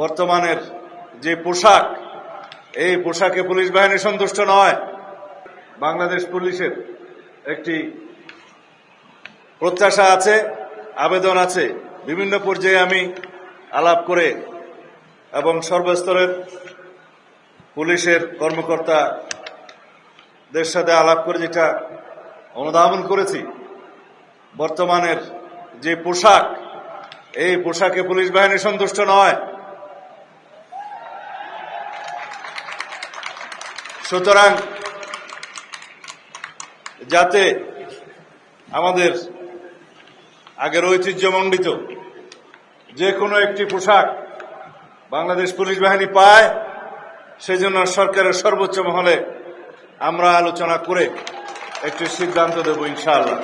বর্তমানের যে পোশাক, এই পোশাকে পুলিশ বাহিনী সন্তুষ্ট নয়। বাংলাদেশ পুলিশের একটি প্রত্যাশা আছে, আবেদন আছে। বিভিন্ন পর্যায়ে আমি আলাপ করে এবং সর্বস্তরের পুলিশের কর্মকর্তাদের সাথে আলাপ করে যেটা অনুধাবন করেছি, বর্তমানের যে পোশাক, এই পোশাকে পুলিশ বাহিনী সন্তুষ্ট নয়। সুতরাং যাতে আমাদের আগের ঐতিহ্যমণ্ডিত যে কোনো একটি পোশাক বাংলাদেশ পুলিশ বাহিনী পায়, সেজন্য সরকারের সর্বোচ্চ মহলে আমরা আলোচনা করে একটি সিদ্ধান্ত দেব ইনশাআল্লাহ।